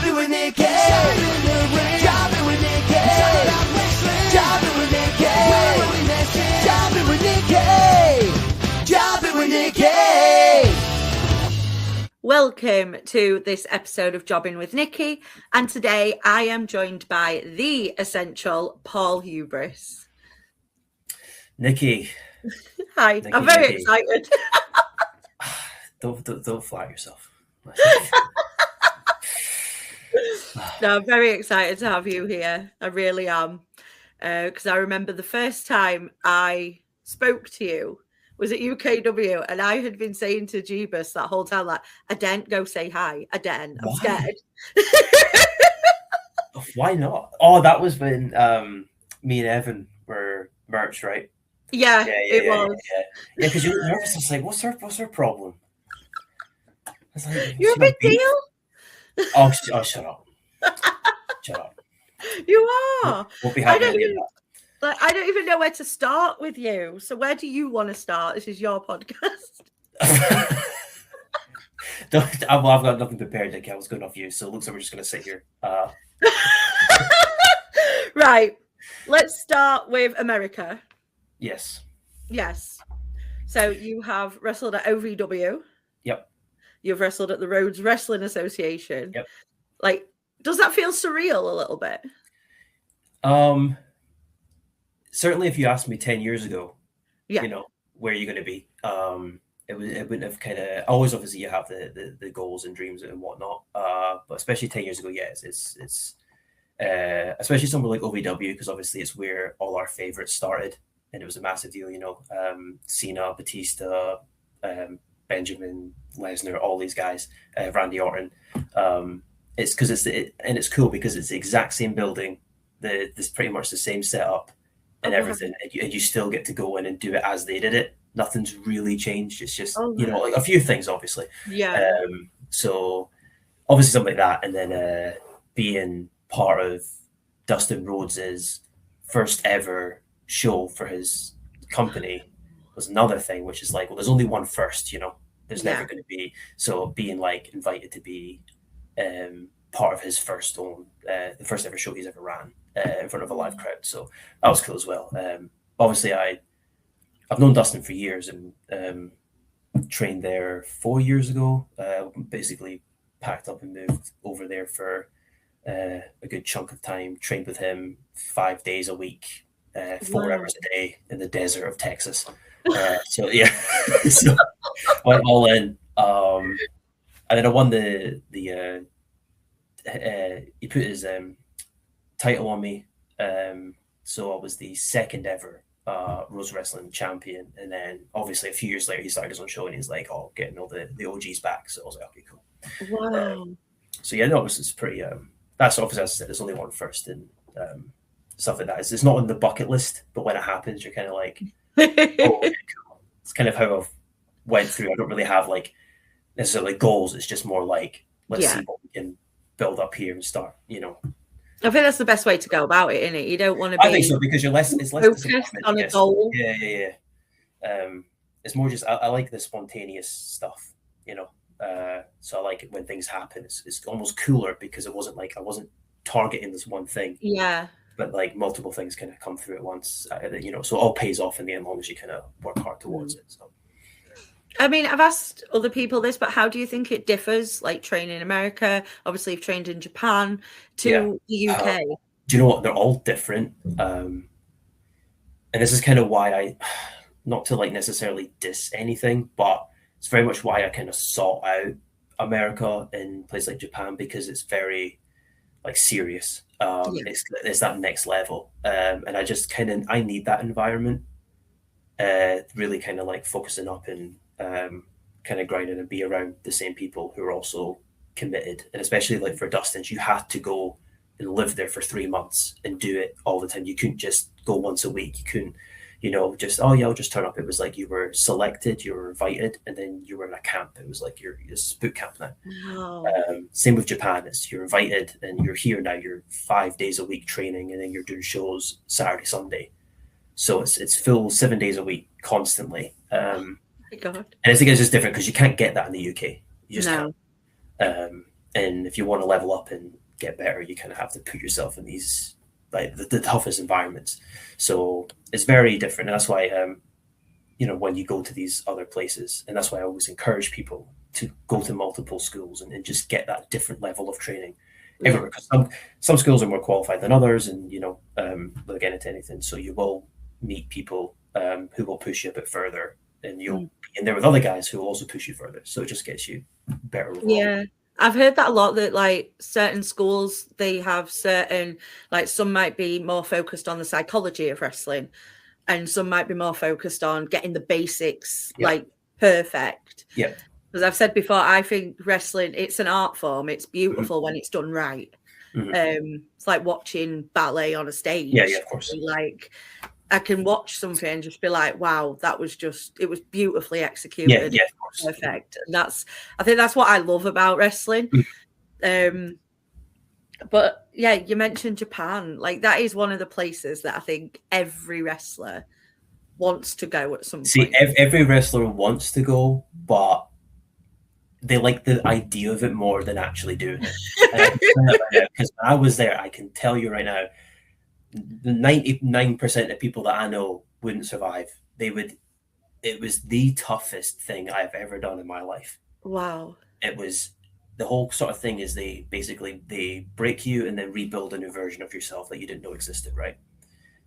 Jobbing with Nicky. Jobbing with Nicky. Jobbing with Nicky. Jobbing with Nicky. Jobbing with Nicky. Welcome to this episode of Jobbing with Nicky, and today I am joined by the essential Paul Hubris. Nicky. Hi, Nicky, I'm very Nicky. excited. Don't flatter yourself. No, I'm very excited to have you here. I really am, because I remember the first time I spoke to you was at UKW, and I had been saying to Jeebus that whole time, like, I daren't go say hi. I daren't. I'm scared. Why not? Oh, that was when me and Evan were merged, right? Yeah, it was. Yeah, because you were nervous. I was like, what's her problem? I was like, You're a big deal. Oh, shut up. Shut up. You are. We'll be happy to get that. I don't even know where to start with you. So where do you want to start? This is your podcast. I've got nothing prepared. Like, I was going off you, so it looks like we're just going to sit here. Right. Let's start with America. Yes. So you have wrestled at OVW. Yep. You've wrestled at the Rhodes Wrestling Association. Yep. Like, does that feel surreal a little bit? Certainly, if you asked me 10 years ago, Yeah. you know, where are you going to be? It wouldn't have kind of always, obviously, you have the goals and dreams and whatnot. But especially 10 years ago, yeah, it's especially somewhere like OVW, because obviously it's where all our favorites started, and it was a massive deal. You know, Cena, Batista, Benjamin, Lesnar, all these guys, Randy Orton. It's because it's cool because it's the exact same building, there's pretty much the same setup and everything, and you still get to go in and do it as they did it. Nothing's really changed. It's just you know, like a few things, obviously. Yeah. So obviously something like that, and then being part of Dustin Rhodes' first ever show for his company was another thing, which is like, well, there's only one first, you know. There's never going to be. So being like invited to be part of his first the first ever show he's ever ran in front of a live crowd. So that was cool as well. Obviously, I've known Dustin for years and trained there 4 years ago. Basically packed up and moved over there for a good chunk of time. Trained with him 5 days a week, 4 hours a day in the desert of Texas. So yeah, so went all in. And then I won he put his title on me. So I was the second ever Rhodes Wrestling champion. And then obviously a few years later, he started his own show and he's like, oh, getting all the OGs back. So I was like, okay, cool. Wow. So yeah, no, it's pretty, that's obviously, as I said, there's only one first and stuff like that. It's not on the bucket list, but when it happens, you're kind of like, oh, okay, cool. It's kind of how I've went through. I don't really have like necessarily goals. It's just more like, let's see what we can build up here and start, you know. I think that's the best way to go about it, isn't it? You don't want to be. I think so, because it's less focused on a goal. Yeah. It's more just I like the spontaneous stuff, you know. So I like it when things happen. It's almost cooler because it wasn't like I wasn't targeting this one thing. Yeah. But like multiple things kind of come through at once, you know. So it all pays off in the end, as long as you kind of work hard towards it. So. I mean, I've asked other people this, but how do you think it differs, like training in America? Obviously, you've trained in Japan to the UK. Do you know what? They're all different. And this is kind of why not to like necessarily diss anything, but it's very much why I kind of sought out America and places like Japan, because it's very like serious. It's that next level. And I just I need that environment, really kind of like focusing up and kind of grinding and be around the same people who are also committed. And especially like for Dustin's, you had to go and live there for 3 months and do it all the time. You couldn't just go once a week. You couldn't, you know, just, oh yeah, I'll just turn up. It was like you were selected, you were invited, and then you were in a camp. It was like it's boot camp now. Wow. Same with Japan. It's you're invited and you're here now. You're 5 days a week training, and then you're doing shows Saturday, Sunday. So it's full 7 days a week constantly. Oh my God. And I think it's just different because you can't get that in the UK. You just can't. And if you want to level up and get better, you kind of have to put yourself in these like the toughest environments. So it's very different. And that's why when you go to these other places, and that's why I always encourage people to go to multiple schools and just get that different level of training everywhere. Because some schools are more qualified than others, and they'll get into anything. So you will meet people who will push you a bit further, and you'll be in there with other guys who will also push you further. So it just gets you better overall. Yeah. I've heard that a lot, that like certain schools, they have certain, like some might be more focused on the psychology of wrestling, and some might be more focused on getting the basics like perfect. Yeah. Because I've said before, I think wrestling, it's an art form. It's beautiful when it's done right. It's like watching ballet on a stage. Yeah, of course. Like I can watch something and just be like, wow, it was beautifully executed. Yeah, of course. Perfect. And I think that's what I love about wrestling. But yeah, you mentioned Japan. Like that is one of the places that I think every wrestler wants to go at some point. Every wrestler wants to go, but they like the idea of it more than actually doing it. Because when I was there, I can tell you right now, 99% of people that I know wouldn't survive. It was the toughest thing I've ever done in my life. Wow. It was the whole sort of thing is they break you and then rebuild a new version of yourself that you didn't know existed, right?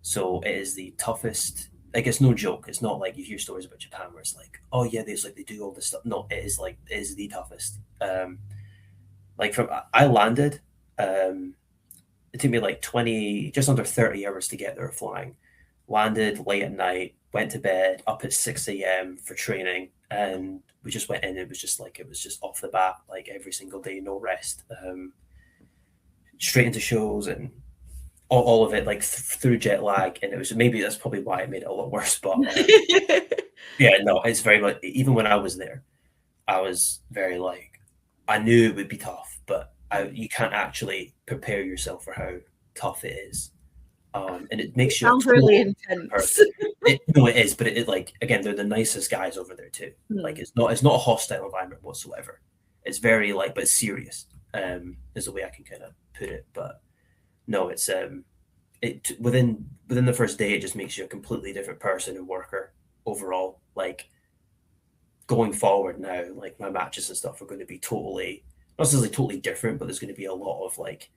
So it is the toughest. Like it's no joke. It's not like you hear stories about Japan where it's like, oh yeah, they do all this stuff. No, it is the toughest. I landed. It took me like just under 30 hours to get there flying. Landed late at night, went to bed, up at 6 a.m. for training, and we just went in. It was just off the bat, like every single day, no rest, straight into shows and all of it, like through jet lag. And maybe that's probably why it made it a lot worse. But yeah, no, it's very much. Even when I was there, I was very like, I knew it would be tough, but you can't actually prepare yourself for how tough it is. And it makes you sounds really intense. It is, but it like again, they're the nicest guys over there too. Like it's not a hostile environment whatsoever. It's very but it's serious. Is the way I can kind of put it. But no, it's within the first day, it just makes you a completely different person and worker overall. Like going forward now, like my matches and stuff are going to be totally, not necessarily totally different, but there's going to be a lot of like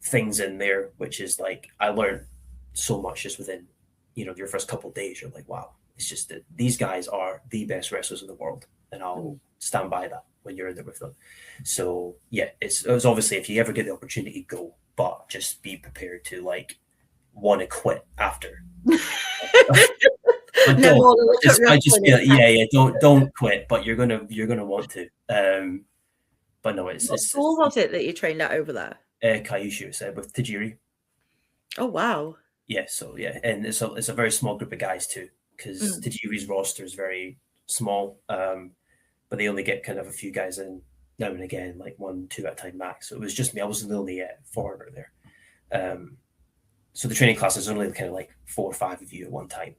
things in there, which is like I learned so much just within your first couple of days. You're like, wow, it's just that these guys are the best wrestlers in the world, and I'll stand by that when you're in there with them. So yeah, it's obviously, if you ever get the opportunity, go, but just be prepared to like want to quit after. Don't quit, but you're gonna want to. But no, what school was it that you trained at over there? Kyushu said with Tajiri. Oh wow. Yeah, so yeah, and it's a very small group of guys too, because Tajiri's roster is very small, but they only get kind of a few guys in now and again, like 1-2 at a time max. So it was just me. I was the only foreigner there. So the training class is only kind of like 4 or 5 of you at one time.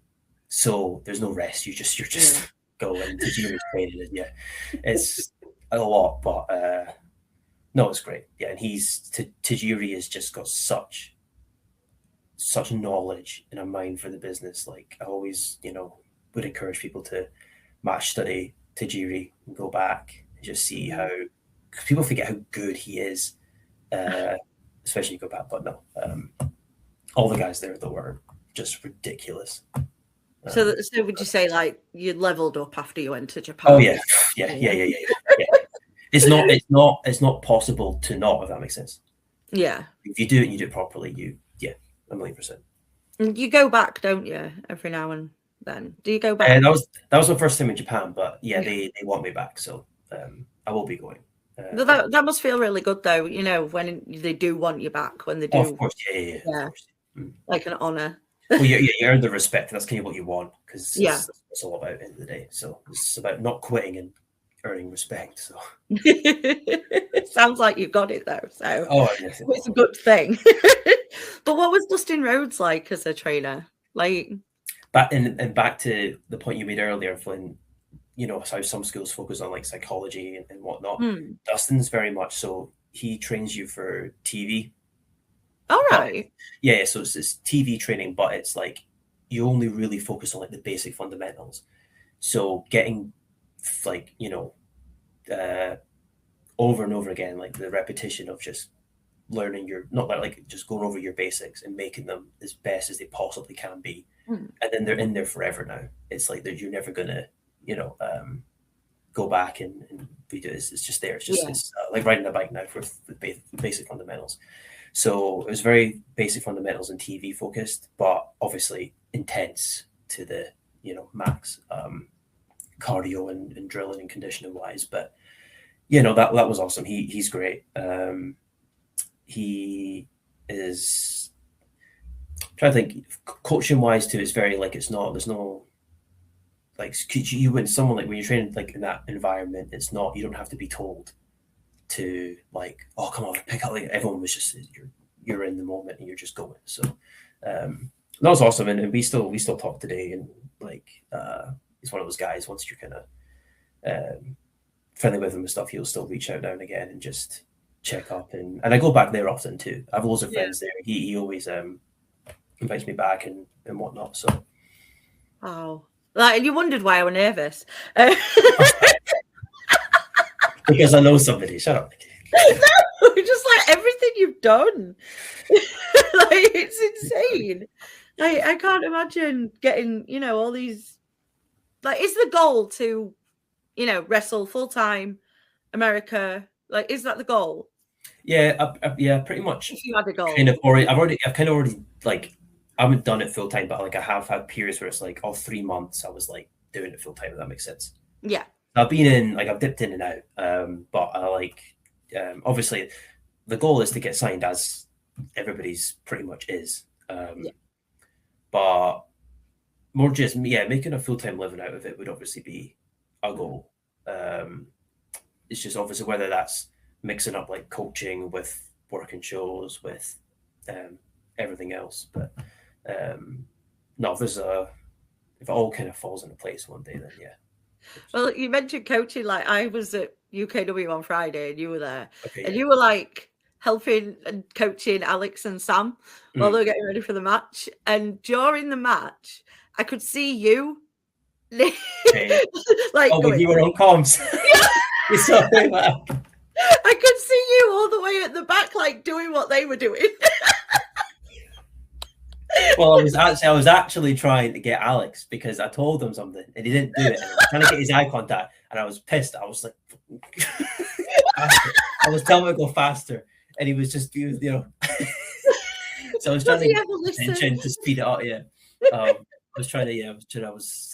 So there's no rest. You're just going. Tajiri's training, and yeah, it's a lot, but no, it's great. Yeah, and Tajiri has just got such knowledge and a mind for the business. Like I always, would encourage people to match study Tajiri and go back and just see how, because people forget how good he is, especially you go back. But no, all the guys there though were just ridiculous. So would you say like you leveled up after you went to Japan? Oh yeah. It's not possible to not, if that makes sense. Yeah. If you do it and you do it properly, 1,000,000%. You go back, don't you, every now and then? Do you go back? And that was my first time in Japan, but they want me back, so I will be going. That must feel really good though, when they do want you back, when they do. Oh, of course, yeah. Of course. Like an honor. Well, you earn the respect. That's kind of what you want, because that's what it's all about at the end of the day. So it's about not quitting and earning respect. So it sounds like you've got it though. So yes, it's a good thing. But what was Dustin Rhodes like as a trainer? Like back to the point you made earlier of when how some schools focus on like psychology and whatnot. Dustin's very much so. he trains you for TV. All But, right. yeah, so it's this TV training, but it's like you only really focus on like the basic fundamentals. So getting like, you know, over and over again, like the repetition of just learning your, not like just going over your basics and making them as best as they possibly can be. Mm. And then they're in there forever now. It's like that you're never gonna, you know, go back and redo it. It's just there. It's just it's like riding a bike now for the basic fundamentals. So it was very basic fundamentals and TV focused, but obviously intense to the, you know, max, cardio and drilling and conditioning wise. But you know, that was awesome. He's great. He is, I'm trying to think, coaching wise too. It's very like, it's not, there's no like, you when someone like when you're training like in that environment, it's not, you don't have to be told to like, oh come on, pick up. Like everyone was just, you're in the moment and you're just going. So that was awesome. And we still talk today, and like he's one of those guys, once you're kind of friendly with him and stuff, he'll still reach out now and again and just check up. And I go back there often too. I have loads of friends there. He always invites me back and whatnot. So oh, like, and you wondered why I was nervous. Because I know somebody. Shut up. No, just like everything you've done. Like, it's insane. I can't imagine getting, you know, all these. Like, is the goal to, you know, wrestle full time, America? Like, is that the goal? Yeah, yeah, pretty much. If you had a goal, kind of already, I've kind of already like, I haven't done it full time, but like I have had periods where it's like, oh, 3 months I was like doing it full time. If that makes sense. Yeah. I've been in, like, I've dipped in and out, but I like, obviously, the goal is to get signed, as everybody's pretty much is. But more just, making a full time living out of it would obviously be a goal. It's just obviously whether that's mixing up like coaching with working shows with everything else. But no, if it all kind of falls into place one day, then yeah. Well, you mentioned coaching. Like, I was at UKW on Friday, and you were there, Okay, and you were like helping and coaching Alex and Sam while they were getting ready for the match. And during the match, I could see you, okay. like, oh, you were on comms. You saw me well. I could see you all the way at the back, like doing what they were doing. Well, I was actually trying to get Alex, because I told him something and he didn't do it. And I was trying to get his eye contact, and I was pissed. I was like, I was telling him to go faster, and he was just, you know. So I was trying to get attention to speed it up. Yeah, I was trying to. I was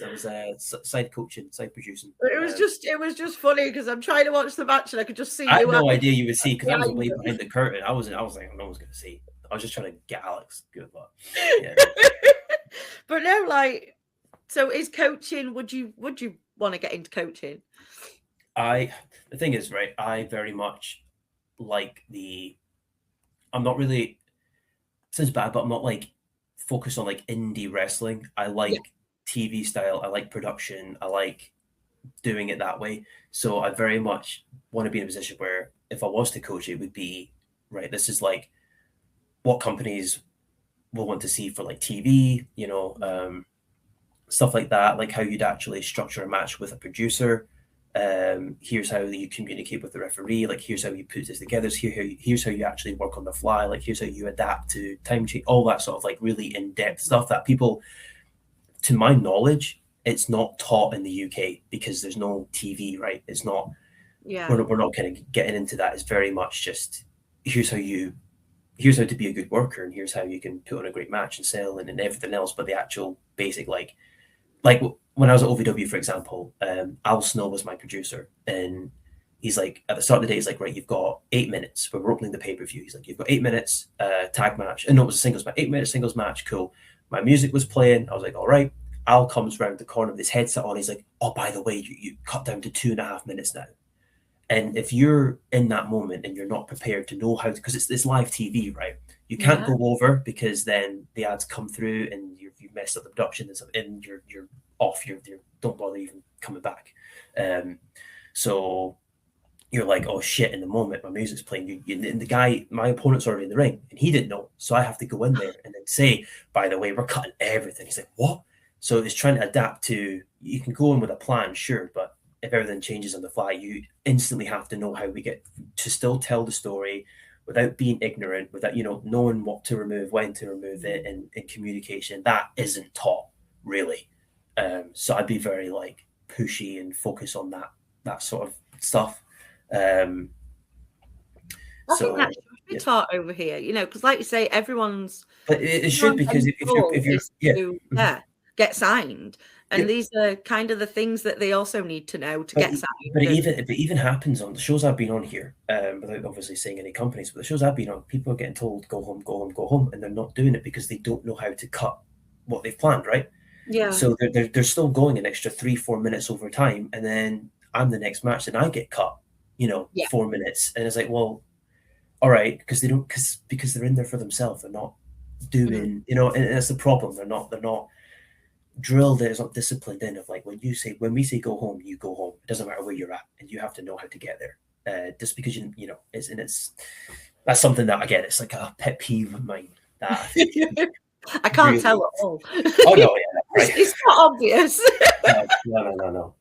side coaching, side producing. It was just funny because I'm trying to watch the match and I could just see. I had no idea you would see, because I was way behind the curtain. I was like, no one's going to see. I was just trying to get Alex good luck. Yeah. But no, like, so is coaching? Would you want to get into coaching? The thing is, right, I very much like I'm not really, sounds bad, but I'm not like focused on like indie wrestling. I like TV style. I like production. I like doing it that way. So I very much want to be in a position where if I was to coach, it would be, right, this is like what companies will want to see for like TV, you know, stuff like that, like how you'd actually structure a match with a producer. Here's how you communicate with the referee. Like, here's how you put this together. Here's how you actually work on the fly. Like, here's how you adapt to time change. All that sort of like really in-depth stuff that people, to my knowledge, it's not taught in the UK because there's no TV, right? It's not. Yeah. We're not kind of getting into that. It's very much just here's how to be a good worker, and here's how you can put on a great match and sell and everything else. But the actual basic, like when I was at OVW, for example, Al Snow was my producer, and he's like, at the start of the day, he's like, right, you've got 8 minutes. When we're opening the pay-per-view, he's like, you've got 8 minutes, tag match. And no, it was a singles match, 8 minute singles match, cool. My music was playing. I was like, all right. Al comes round the corner with his headset on. He's like, oh, by the way, you cut down to 2.5 minutes now. And if you're in that moment and you're not prepared to know how to, because it's live TV, right? You can't go over, because then the ads come through and you've messed up the production and you're off. You don't bother even coming back. So you're like, oh shit, in the moment my music's playing, and the guy, my opponent's already in the ring, and he didn't know, so I have to go in there and then say, by the way, we're cutting everything. He's like, what? So it's trying to adapt to, you can go in with a plan, sure, but if everything changes on the fly, you instantly have to know how we get to still tell the story without being ignorant, without, knowing what to remove, when to remove it, and communication. That isn't taught, really. So I'd be very like pushy and focus on that sort of stuff. I think that should be taught over here, because like you say, everyone's. But it should, because if you're get signed, and these are kind of the things that they also need to know to get signed. But it even happens on the shows I've been on here, without obviously saying any companies. But the shows I've been on, people are getting told go home, go home, go home, and they're not doing it because they don't know how to cut what they've planned, right? Yeah. So they're still going an extra 3-4 minutes over time, and then I'm the next match, and I get cut, 4 minutes, and it's like, well, all right, because they don't, because they're in there for themselves. They're not doing, and that's the problem. They're not drilled in, it's not disciplined in of like, when we say go home, you go home. It doesn't matter where you're at, and you have to know how to get there. Just because that's something that, again, it's like a pet peeve of mine that I think I can't really tell at all. Oh no, yeah, right. It's not obvious. No.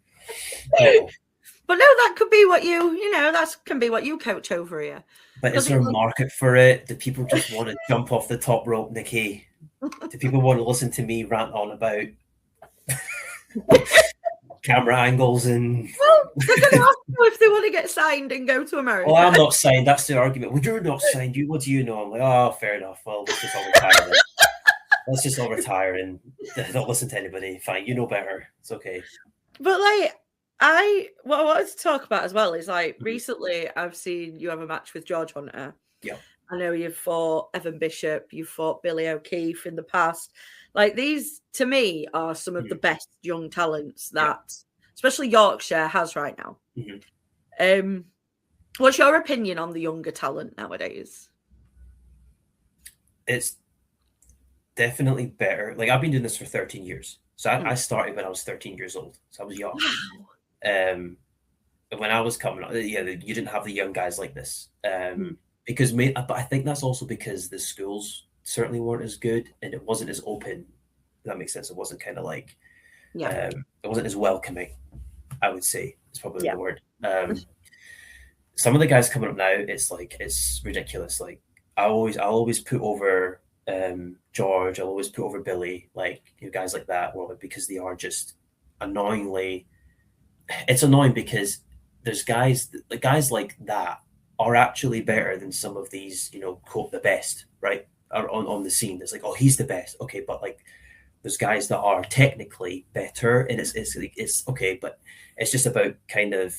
But no, that could be what that can be what you coach over here. But is there a market for it? Do people just want to jump off the top rope, Nikki? Do people want to listen to me rant on about camera angles and? Well, they're going to ask you if they want to get signed and go to America. Well, I'm not signed. That's the argument. Well, you're not signed. What do you know? I'm like, oh, fair enough. Well, let's just all retire. Let's just all retire and don't listen to anybody. Fine, you know better. It's okay. But like, what I wanted to talk about as well is like, recently I've seen you have a match with George Hunter. Yeah. I know you've fought Evan Bishop, you've fought Billy O'Keefe in the past. Like, these, to me, are some of the best young talents that, especially Yorkshire, has right now. Mm-hmm. What's your opinion on the younger talent nowadays? It's definitely better. Like, I've been doing this for 13 years. So I started when I was 13 years old. So I was young. Wow. When I was coming up, you didn't have the young guys like this. But I think that's also because the schools certainly weren't as good, and it wasn't as open. If that makes sense. It wasn't kind of like, it wasn't as welcoming, I would say. It's probably the word. Some of the guys coming up now, it's ridiculous. Like, I'll always put over George. I'll always put over Billy, like, guys like that, because they are just annoyingly. It's annoying because there's guys like that are actually better than some of these, quote, the best, right? Are on the scene. It's like, oh, he's the best. Okay, but like, there's guys that are technically better, and it's okay, but it's just about kind of,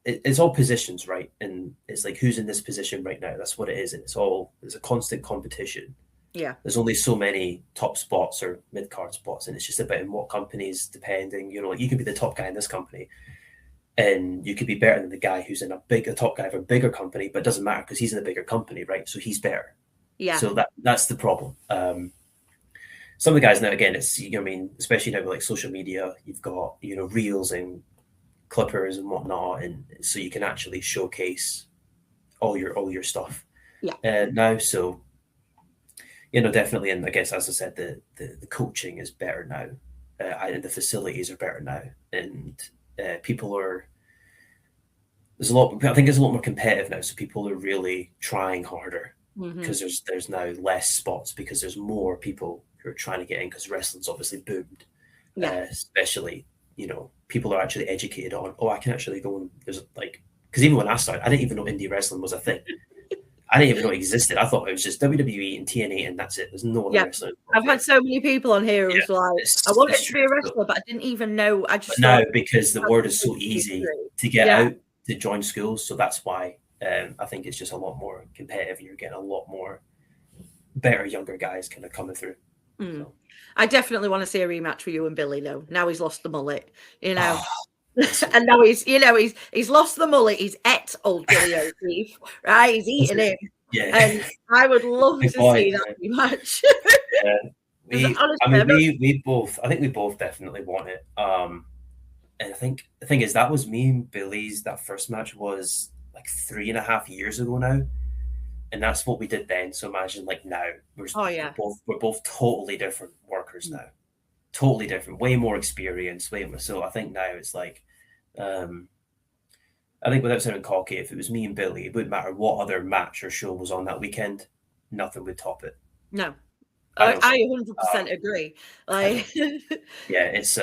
it's all positions, right? And it's like, who's in this position right now? That's what it is, and it's a constant competition. Yeah. There's only so many top spots or mid-card spots, and it's just about in what companies, depending, like, you could be the top guy in this company, and you could be better than the guy who's in a top guy for a bigger company, but it doesn't matter because he's in a bigger company, right? So he's better. Yeah. So that's the problem. Some of the guys now, again, it's, especially now with like social media, you've got, reels and clippers and whatnot, and so you can actually showcase all your stuff. Yeah. Now, so, definitely, and I guess, as I said, the coaching is better now, and the facilities are better now, and people are. There's a lot. I think it's a lot more competitive now, so people are really trying harder because there's now less spots because there's more people who are trying to get in because wrestling's obviously boomed. Especially, people are actually educated on. Oh, I can actually go and there's like, because even when I started, I didn't even know indie wrestling was a thing. I didn't even know it existed. I thought it was just WWE and TNA and that's it. There's no other wrestling. I've had so many people on here who's like, I wanted to be a wrestler, but I didn't even know. I just now, because the word is so easy to get out to join schools, so that's why I think it's just a lot more competitive. You're getting a lot more better younger guys kind of coming through. So. I definitely want to see a rematch for you and Billy though. Now he's lost the mullet, and now he's lost the mullet. He's ate old Billy O'Keefe, right? He's eating him. Yeah. And I would love to see that rematch. We both definitely want it. And I think the thing is, that was me and Billy's, that first match was like 3.5 years ago now. And that's what we did then. So imagine like now Oh yeah. we're both totally different workers now. Totally different, way more experience, way more. So I think now it's like, I think without sounding cocky, if it was me and Billy, it wouldn't matter what other match or show was on that weekend, nothing would top it. No. I I don't think. 100% agree. Like Yeah, it's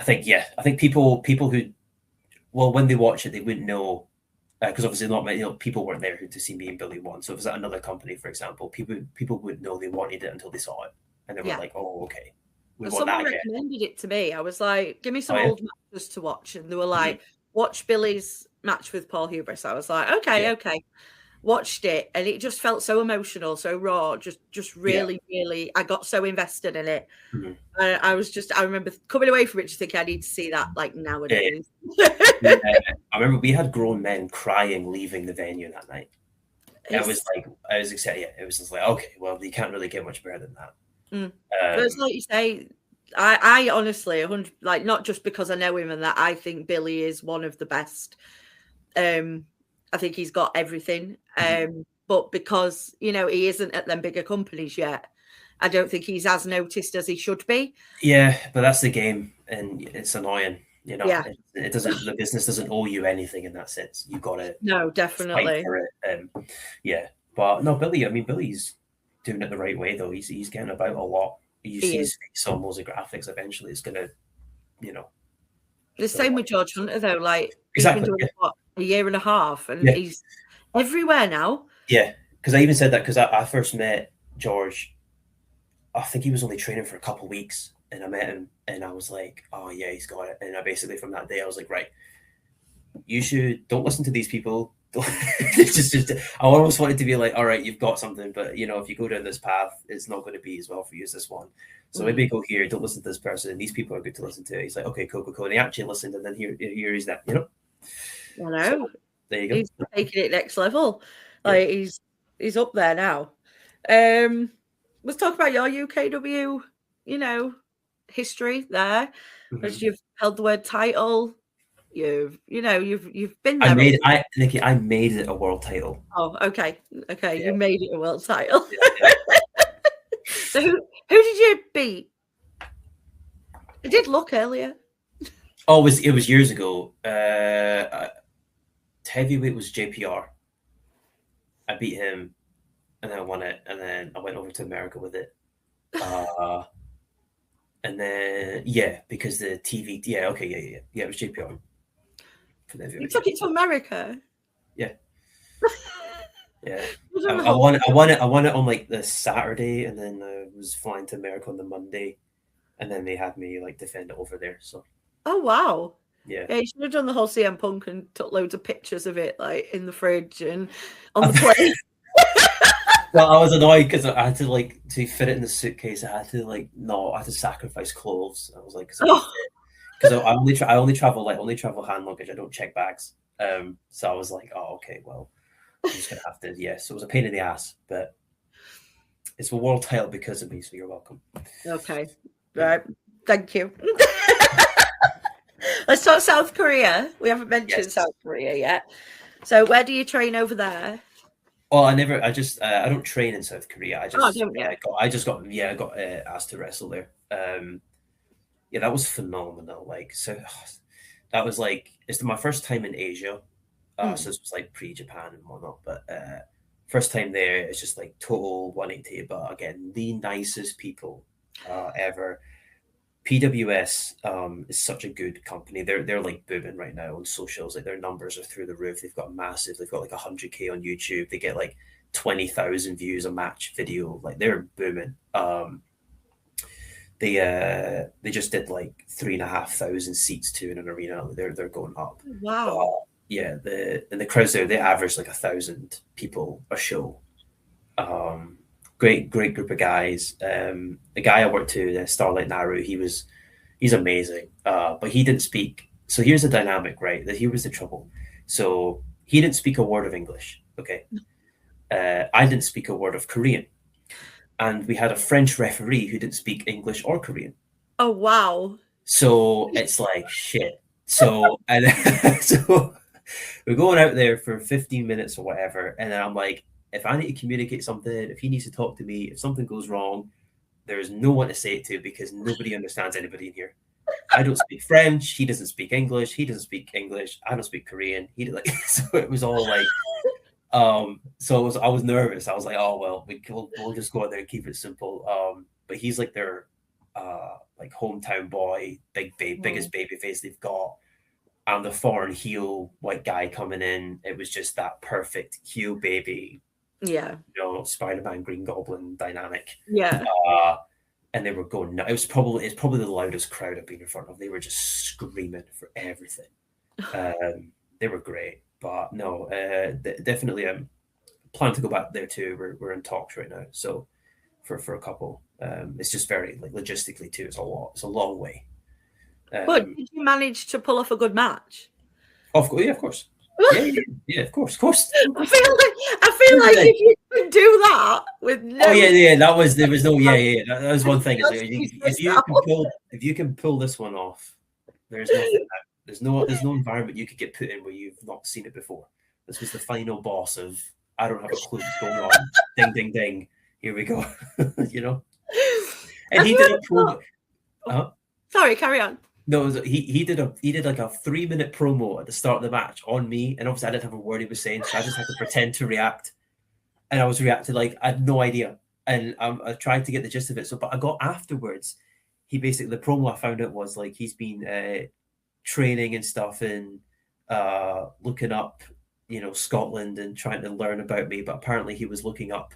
I think people who, well, when they watch it, they wouldn't know, because obviously not many, people weren't there to see me and Billy won. So if it was at another company, for example, people wouldn't know they wanted it until they saw it, and they were Yeah. like, "Oh, okay, we want someone that again." recommended it to me. I was like, give me some Oh, yeah? old matches to watch. And they were like, watch Billy's match with Paul Hubris. I was like, Yeah. okay. Watched it, and it just felt so emotional, so raw, just really, really, I got so invested in it. Mhm. I remember coming away from it just thinking I need to see that like nowadays. Yeah. I remember we had grown men crying leaving the venue that night. I was excited. Yeah, it was just like, okay, well, you can't really get much better than that. But it's like you say, I honestly, like, not just because I know him and that, I think Billy is one of the best. I think he's got everything. But because, you know, he isn't at them bigger companies yet, I don't think he's as noticed as he should be. Yeah, but that's the game, and it's annoying. You know, Yeah. it doesn't. The business doesn't owe you anything in that sense. You got to No, definitely. fight for it. Yeah, but no, Billy. I mean, Billy's doing it the right way though. He's getting about a lot. You see his face on loads of graphics. Eventually, it's gonna, you know. The same with George Hunter though. Like Exactly. He's been doing what, a year and a half, and Yeah. he's everywhere now. Yeah, because I even said that because I first met George. I think he was only training for a couple of weeks, and I met him, and I was like, "Oh yeah, he's got it." And I basically from that day, I was like, "Right, you don't listen to these people." It's just I almost wanted to be like, "All right, you've got something, but you know, if you go down this path, it's not going to be as well for you as this one. So maybe go here. Don't listen to this person. These people are good to listen to." He's like, "Okay, cool." And he actually listened, and then here is that, you know. I know. So, there you go. He's taking it next level. Like he's up there now. Let's talk about your UKW, you know, history there. As you've held the word title, you've been there. Nikki, I made it a world title. Oh, okay. Yeah. You made it a world title. Yeah. So who did you beat? It did look earlier. Oh, it was years ago. Heavyweight was JPR. I beat him, and then I won it, and then I went over to America with it. And then because the TV, it was JPR. You took it to America. Yeah. Yeah. I won it on like the Saturday, and then I was flying to America on the Monday, and then they had me like defend it over there. So. Oh wow. Yeah, you should have done the whole CM Punk and took loads of pictures of it, like in the fridge and on the plane. Well, I was annoyed because I had to fit it in the suitcase. I had to sacrifice clothes. I was like, because I only travel hand luggage. I don't check bags. So I was like, oh, okay, well, I'm just gonna have to. Yeah, so it was a pain in the ass, but it's a world title because of me. So you're welcome. Okay, right. Thank you. Let's talk South Korea. We haven't mentioned South Korea yet. So where do you train over there? Well, I don't train in South Korea. I got asked to wrestle there. That was phenomenal. Like, so that was like, it's my first time in Asia. So this was like pre-Japan and whatnot, but first time there, it's just like total 180. But again, the nicest people ever. PWS is such a good company. They're like booming right now on socials. Like their numbers are through the roof. They've got like 100K on YouTube. They get like 20,000 views a match video. Like they're booming. They just did like 3,500 seats too in an arena. They're going up. Wow. The crowds there, they average like 1,000 people a show. Great group of guys. The guy I worked to, Starlight Naru, he's amazing. But he didn't speak. So here's the dynamic, right? Here was the trouble. So he didn't speak a word of English. Okay. I didn't speak a word of Korean. And we had a French referee who didn't speak English or Korean. Oh, wow. So it's like shit. So and so we're going out there for 15 minutes or whatever, and then I'm like, if I need to communicate something, if he needs to talk to me, if something goes wrong, there's no one to say it to because nobody understands anybody in here. I don't speak French. He doesn't speak English. He doesn't speak English. I don't speak Korean. So it was all like, I was nervous. I was like, oh well, we'll just go out there and keep it simple. But he's like their like hometown boy, biggest baby face they've got. I'm the foreign heel white guy coming in. It was just that perfect heel baby, Spider-Man Green Goblin dynamic. Yeah. And they were going nuts. It's probably the loudest crowd I've been in front of. They were just screaming for everything. They were great, but no, definitely plan to go back there too. We're in talks right now, so for a couple. It's just very like logistically too. It's a long way. But did you manage to pull off a good match? Of course. Yeah, of course. I feel like if you could do that with no. Oh yeah. There was no. Yeah. That was one thing. If you can pull this one off, there's nothing. There's no environment you could get put in where you've not seen it before. This was the final boss of I don't have a clue what's going on. Ding ding ding. Here we go. And he did a promo. Sorry, carry on. No, he did like a 3-minute promo at the start of the match on me, and obviously I didn't have a word he was saying, so I just had to pretend to react, and I was reacting like I had no idea, and I tried to get the gist of it. So, but I got afterwards. He basically the promo I found out was like he's been training and stuff and looking up, Scotland and trying to learn about me, but apparently he was looking up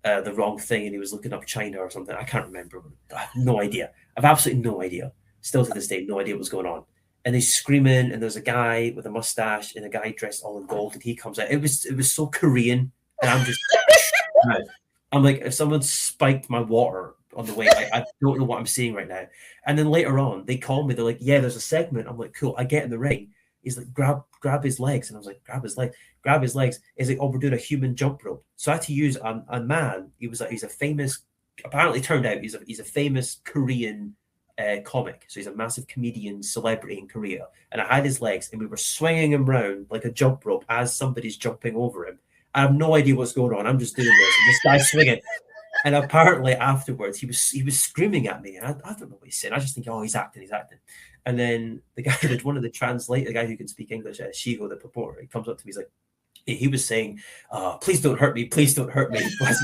the wrong thing and he was looking up China or something. I can't remember. I have no idea. I've absolutely no idea. Still to this day, no idea what's going on. And he's screaming, and there's a guy with a mustache and a guy dressed all in gold, and he comes out. It was so Korean, and I'm just, I'm like, if someone spiked my water on the way, I don't know what I'm seeing right now. And then later on, they call me. They're like, yeah, there's a segment. I'm like, cool. I get in the ring. He's like, grab his legs, and I was like, grab his legs. He's like, oh, we're doing a human jump rope. So I had to use a man. He's a famous. Apparently, turned out he's a famous Korean. Comic, so he's a massive comedian celebrity in Korea, and I had his legs and we were swinging him around like a jump rope as somebody's jumping over him. I have no idea what's going on. I'm just doing this and this guy's swinging, and apparently afterwards he was screaming at me, and I don't know what he's saying. I just think, oh, he's acting, and then the guy that one of the guy who can speak English, Shigo, the purporter, he comes up to me, he's like, he was saying, please don't hurt me.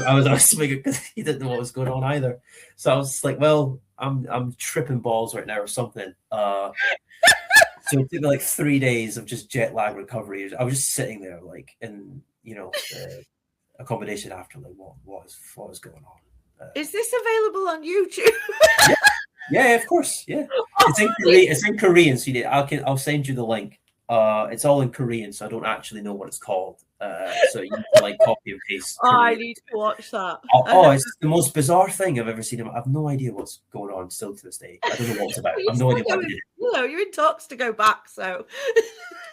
I was swinging because he didn't know what was going on either. So I was like, well, I'm tripping balls right now or something. So it took me like 3 days of just jet lag recovery. I was just sitting there like in accommodation after like what is going on. Is this available on YouTube? Yeah, of course. Yeah, it's in Korean. So I'll send you the link. It's all in Korean, so I don't actually know what it's called. So you can like copy and paste. I need to watch that. It's the most bizarre thing I've ever seen. I have no idea what's going on still to this day. I don't know what it's about. I have no idea what it is. You're in talks to go back, so.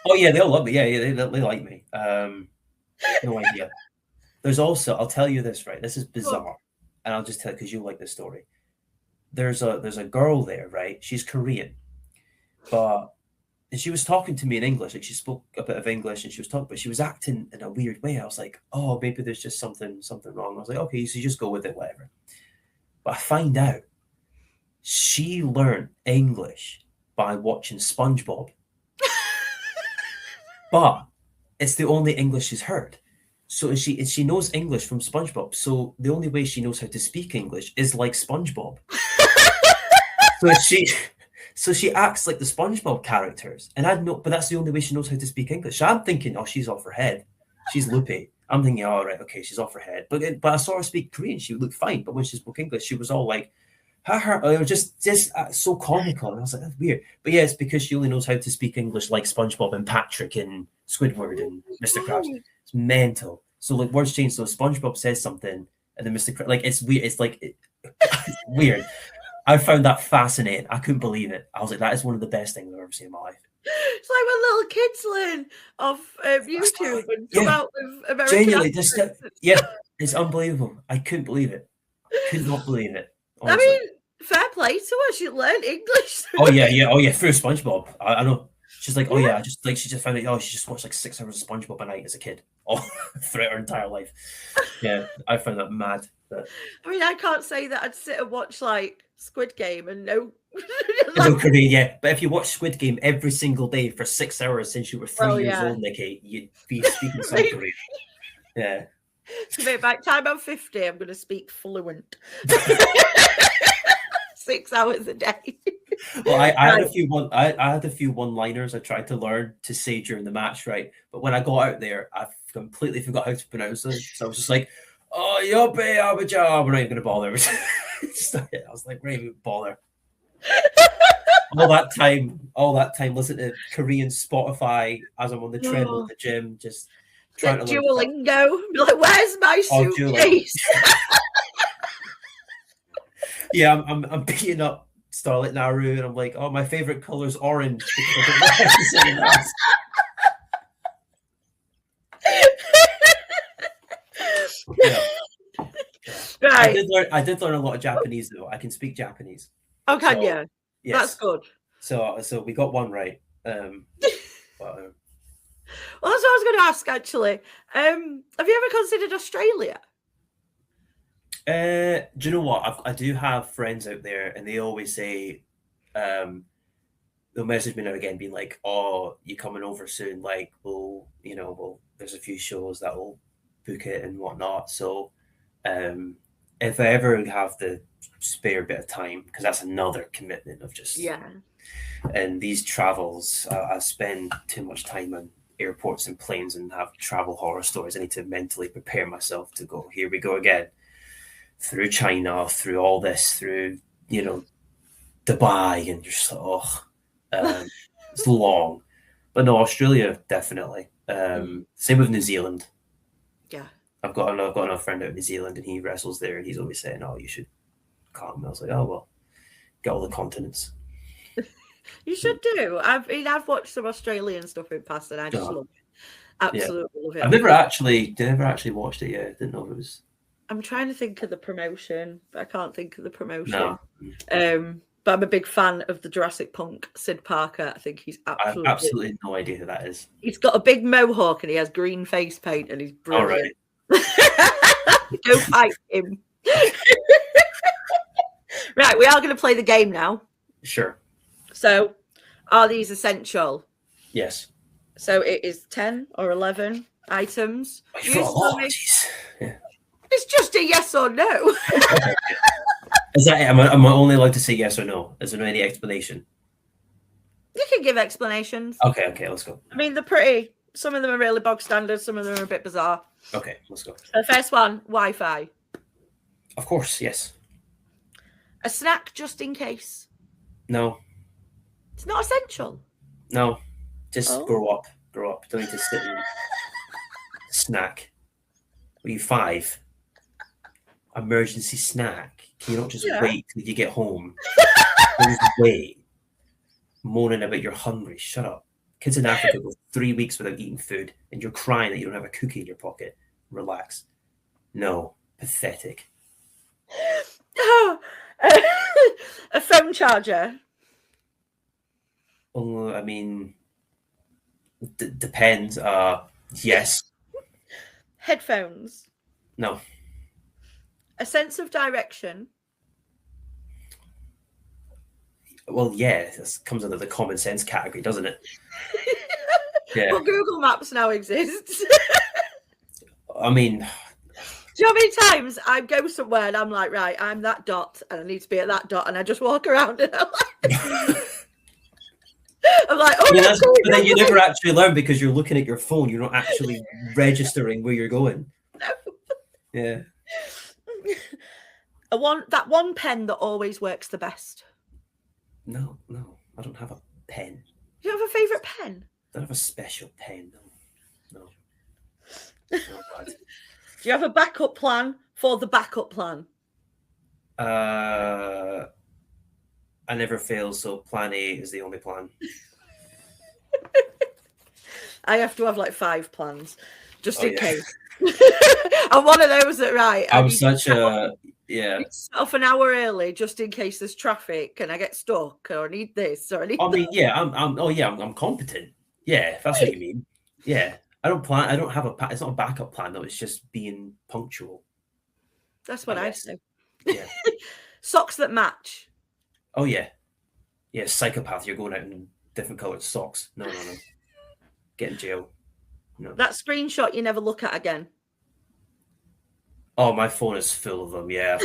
Oh yeah, they'll love me. Yeah, they like me. No idea. There's also, I'll tell you this, right? This is bizarre, and I'll just tell because you'll like this story. There's a girl there, right? She's Korean, and she was talking to me in English. Like she spoke a bit of English, and she was talking, but she was acting in a weird way. I was like, oh, maybe there's just something wrong. I was like, okay, so you just go with it, whatever. But I find out she learned English by watching SpongeBob. But it's the only English she's heard. So she knows English from SpongeBob. So the only way she knows how to speak English is like SpongeBob. So she acts like the SpongeBob characters, and but that's the only way she knows how to speak English. So I'm thinking, oh, she's off her head. She's loopy. I'm thinking, all right, okay, she's off her head. But I saw her speak Korean. She looked fine, but when she spoke English, she was all like, it was just so comical. And I was like, that's weird. But yeah, it's because she only knows how to speak English like SpongeBob and Patrick and Squidward and Mr. Krabs. It's mental. So like words change. So SpongeBob says something, and then Mr. Krabs, like it's weird. It's like it's weird. I found that fascinating. I couldn't believe it. I was like, that is one of the best things I've ever seen in my life. It's like when little kids learn off YouTube and come out with American genuinely, it's unbelievable. I couldn't believe it. Could not believe it. Honestly. I mean, Fair play to her. She learned English. Oh yeah, through SpongeBob. I know. She's like, oh yeah, she just found out. Oh, she just watched like 6 hours of SpongeBob a night as a kid, all throughout her entire life. Yeah, I found that mad. But... I mean, I can't say that I'd sit and watch like Squid Game and no. No Korean, yeah. But if you watch Squid Game every single day for 6 hours since you were 3 years old, Nikki, you'd be speaking some Korean. Yeah. So by the time I'm 50, I'm going to speak fluent. 6 hours a day. Well, I had a few one-liners I tried to learn to say during the match, right? But when I got out there, I completely forgot how to pronounce them. So I was just like, "Oh, yope, abaja," we're not even going to bother. I was like, "We're not even bother." all that time, listen to Korean Spotify as I'm on the treadmill at the gym, just trying to learn. Duolingo. Be like, where's my suitcase? Yeah, I'm beating up Starlight Naru, and I'm like, oh, my favorite color is orange. Yeah. Right. I did learn a lot of Japanese though. I can speak Japanese. Oh, can you? Yes. That's good. So we got one right. Well, that's what I was going to ask actually. Have you ever considered Australia? Do you know what? I do have friends out there, and they always say, they'll message me now again, being like, "Oh, you coming over soon? Like, there's a few shows that will book it and whatnot." So, if I ever have the spare bit of time, because that's another commitment of just and these travels, I spend too much time on airports and planes and have travel horror stories. I need to mentally prepare myself to go. Here we go again. Through China, through all this, through Dubai, and you're just like, it's long. But no, Australia definitely. Same with New Zealand. Yeah, I've got another friend out in New Zealand, and he wrestles there, and he's always saying, "Oh, you should come." I was like, "Oh well, get all the continents." You should do. I've watched some Australian stuff in past, and I just love it. Absolutely love it. I've never actually watched it yet. I didn't know if it was. I'm trying to think of the promotion, but I can't think of the promotion. No. But I'm a big fan of the Jurassic Punk, Sid Parker. I think he's absolutely... I have absolutely no idea who that is. He's got a big mohawk and he has green face paint and he's brilliant. All right. Go fight him. Right, we are going to play the game now. Sure. So, are these essential? Yes. So it is 10 or 11 items. Yeah. It's just a yes or no. Is that it? Am I only allowed to say yes or no? Is there any explanation? You can give explanations. Okay, let's go. I mean, they're pretty. Some of them are really bog standard. Some of them are a bit bizarre. Okay, let's go. So the first one, Wi-Fi. Of course, yes. A snack just in case. No. It's not essential. No. Just grow up. Grow up. Don't need to sit and snack. Are you 5? Emergency snack. Can you not just wait till you get home? Just wait. Moaning about you're hungry. Shut up. Kids in Africa go 3 weeks without eating food, and you're crying that you don't have a cookie in your pocket. Relax. No. Pathetic. A phone charger. I mean, depends. Yes. Headphones. No. A sense of direction. Well, yeah, this comes under the common sense category, doesn't it? Yeah. Well, Google Maps now exists. I mean, do you know how many times I go somewhere and I'm like, right, I'm that dot and I need to be at that dot, and I just walk around and I'm like, oh, but then you never actually learn because you're looking at your phone. You're not actually registering where you're going. No. Yeah. That one pen that always works the best. No, I don't have a pen. You don't have a favourite pen? I don't have a special pen. No. Do you have a backup plan for the backup plan? I never fail, so plan A is the only plan. I have to have like 5 plans, just in case. I'm one of those that, right. Yeah. It's off an hour early just in case there's traffic and I get stuck or I need this or I need I mean, yeah, I'm competent. Yeah, if that's what you mean. Yeah. I don't have it's not a backup plan though, it's just being punctual. That's what I guess. say. Yeah. Socks that match. Oh yeah. Yeah, psychopath, you're going out in different coloured socks. No. Get in jail. No. That screenshot you never look at again. Oh, my phone is full of them. Yeah,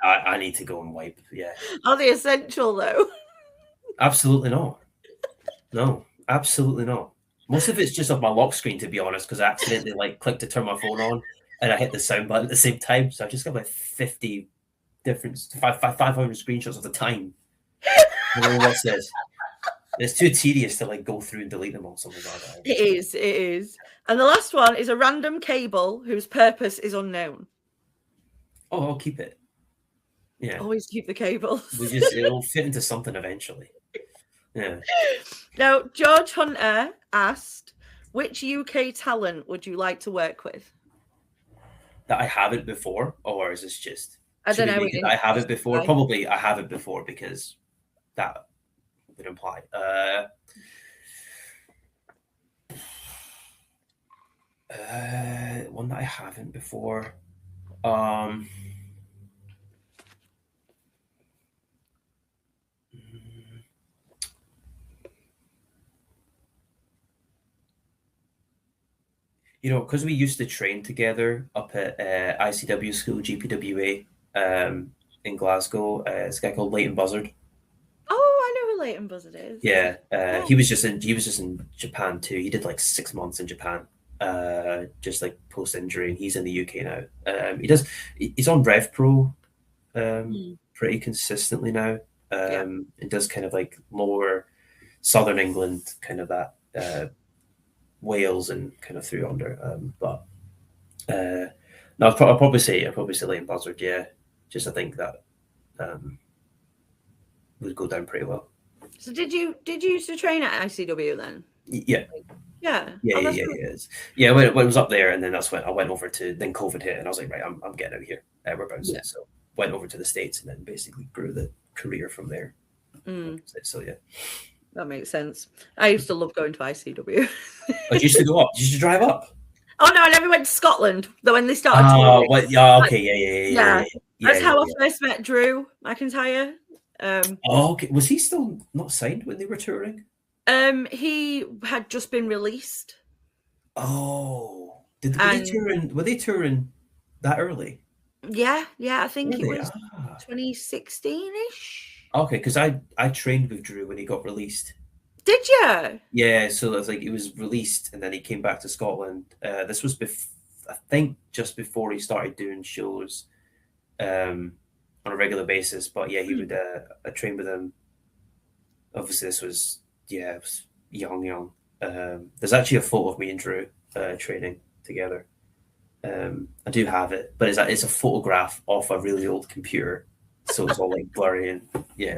I need to go and wipe. Yeah, Are they essential though? absolutely not. No, absolutely not. Most of it's just off my lock screen, to be honest, because I accidentally like clicked to turn my phone on and I hit the sound button at the same time. So I just got like 50 different 500 screenshots of the time. What's this? It's too tedious to like go through and delete them all. Something like that. It is. And the last one is a random cable whose purpose is unknown. Oh, I'll keep it. Yeah. Always keep the cables. It'll fit into something eventually. Yeah. Now, George Hunter asked, which UK talent would you like to work with? That I haven't before, or is this just? I don't know. I haven't before. Probably I haven't before because that would imply. One that I haven't before. You know, because we used to train together up at ICW school, GPWA, in Glasgow. It's a guy called Leighton Buzzard. Oh, I know who Leighton Buzzard is. Yeah, he was just in Japan too. He did like 6 months in Japan, just like post injury, and he's in the UK now. He's on Rev Pro, pretty consistently now. It does kind of like lower southern England, kind of that Wales and kind of through under. But no, I'll probably say Leighton Buzzard. Yeah, just I think that would go down pretty well. So did you used to train at ICW then? Yeah. Yeah. Yeah. When it was up there, and then that's when I went over to. Then COVID hit, and I was like, right, I'm getting out of here. We're bouncing. Yeah. So went over to the States, and then basically grew the career from there. So yeah. That makes sense. I used to love going to ICW. Oh, you used to go up? Did you drive up? Oh no, I never went to Scotland. Though when they started. Oh, well, yeah, okay, yeah. That's how I first met Drew McIntyre. Okay. Was he still not signed when they were touring? He had just been released. Oh, were they touring that early? Yeah. I think it was 2016-ish. Okay, because I trained with Drew when he got released. Did you? Yeah, so it was like he was released and then he came back to Scotland. This was I think just before he started doing shows on a regular basis. But yeah, he would I trained with him. Obviously, this was it was young. There's actually a photo of me and Drew training together. I do have it, but it's a photograph off a really old computer. So it's all like blurry and see,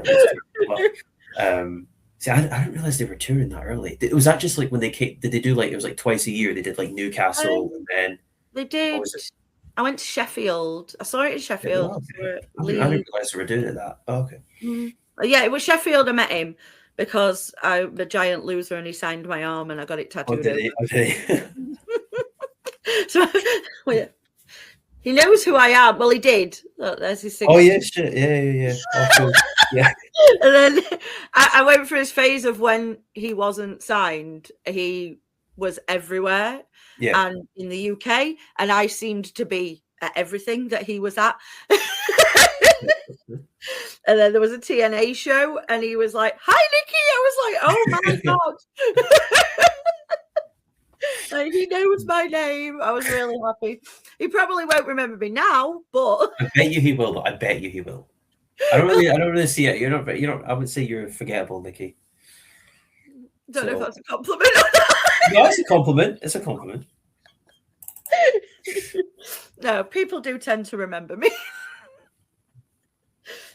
I didn't realize they were touring that early. It was that just like when they came? Did they do like it was like twice a year? They did like Newcastle and then they did. I went to Sheffield. I saw it in Sheffield. I didn't realize they were doing it that. Oh, okay. Yeah, it was Sheffield. I met him because I'm a giant loser and he signed my arm and I got it tattooed. Oh, did he? So he knows who I am. Well, he did. There's his signature. Oh yeah, shit. Yeah. Oh, cool. Yeah. And then I went through his phase of when he wasn't signed. He was everywhere. Yeah. And in the UK, and I seemed to be at everything that he was at. And then there was a TNA show, and he was like, "Hi, Nikki." I was like, "Oh my god." Like, he knows my name. I was really happy. He probably won't remember me now, but I bet you he will. I bet you he will. I don't really see it. You're not. I would say you're forgettable, Nikki. Don't know if that's a compliment or not. No, it's a compliment. It's a compliment. No, people do tend to remember me.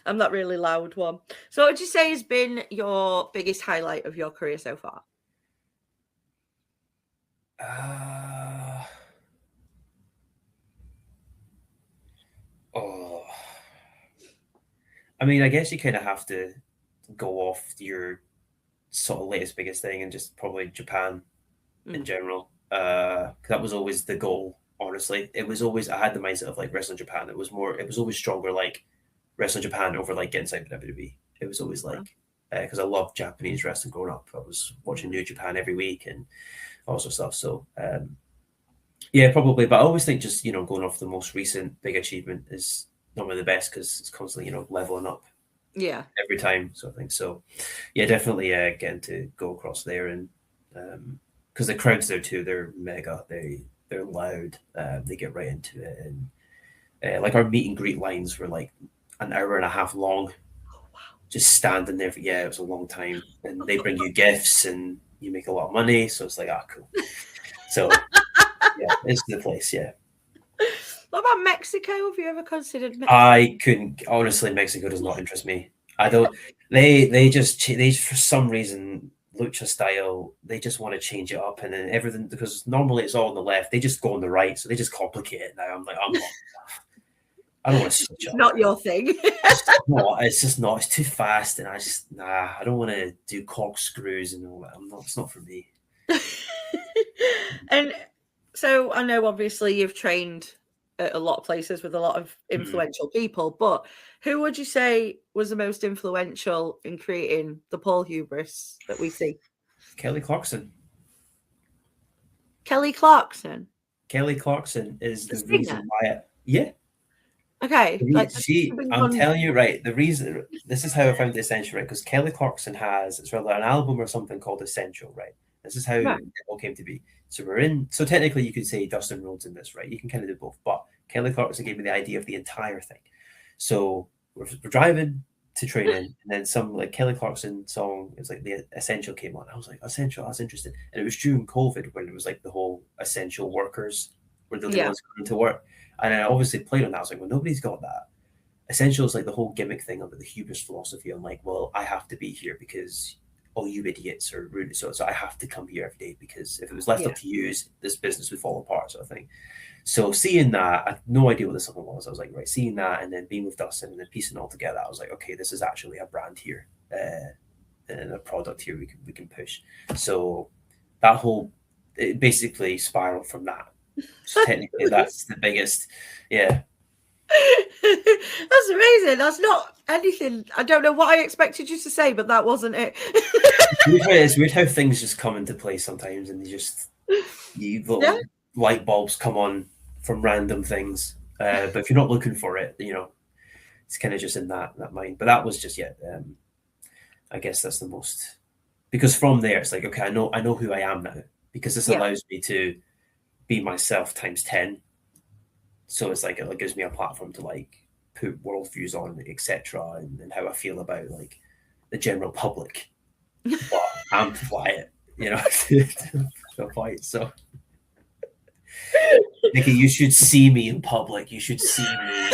I'm that really loud one. So what would you say has been your biggest highlight of your career so far? I mean, I guess you kind of have to go off your sort of latest biggest thing and just probably Japan in general. 'Cause that was always the goal. Honestly, it was always I had the mindset of like wrestling Japan. It was always stronger like wrestling Japan over like getting signed with WWE. It was always like because I loved Japanese wrestling growing up. I was watching New Japan every week and all sorts of stuff. So yeah, probably. But I always think just going off the most recent big achievement is normally the best because it's constantly leveling up. Yeah. Every time, so I think so. Yeah, definitely getting to go across there and because the crowds there too, they're mega. They're loud. They get right into it and like our meet and greet lines were like an hour and a half long. Just standing there for it was a long time, and they bring you gifts and you make a lot of money, so it's like cool. So yeah, it's the place. Yeah. What about Mexico? Have you ever considered Mexico? I couldn't honestly. Mexico does not interest me. I don't. They for some reason lucha style. They just want to change it up and then everything because normally it's all on the left. They just go on the right, so they just complicate it now. I'm like, I'm not. I don't want to switch up. Not your thing. It's just not. It's too fast, and I don't want to do corkscrews and all that. It's not for me. And so I know obviously you've trained at a lot of places with a lot of influential people, but who would you say was the most influential in creating the Paul Hubris that we see? Kelly Clarkson. Kelly Clarkson. Kelly Clarkson is the singer? reason why. Yeah. Okay. I'm telling you, right, the reason, this is how I found the Essential, right, because Kelly Clarkson it's rather an album or something called Essential, right? This is how it all came to be. So so technically you could say Dustin Rhodes in this, right? You can kind of do both, but Kelly Clarkson gave me the idea of the entire thing. So we're driving to training, and then some like Kelly Clarkson song, it's like the Essential came on. I was like, Essential, I was interested. And it was during COVID when it was like the whole essential workers were the only ones coming to work. And I obviously played on that. I was like, well, nobody's got that. Essential is like the whole gimmick thing of the hubris philosophy. I'm like, well, I have to be here because all you idiots are rude. So I have to come here every day because if it was left up to you, this business would fall apart, sort of thing. So seeing that, I had no idea what the song was. I was like, right, seeing that and then being with Dustin and then piecing it all together, I was like, okay, this is actually a brand here and a product here we can push. So that whole, it basically spiraled from that. So technically that's the biggest, yeah. That's amazing. That's not anything. I don't know what I expected you to say, but that wasn't it. It's weird how things just come into play sometimes, and little light bulbs come on from random things. But if you're not looking for it, it's kind of just in that mind. But that was just I guess that's the most, because from there it's like, okay, I know who I am now because this allows me to be myself times 10. So it's like it gives me a platform to like put worldviews on, etc., and how I feel about like the general public, but amplify it, to a fight. So, Nikki, you should see me in public. You should see me.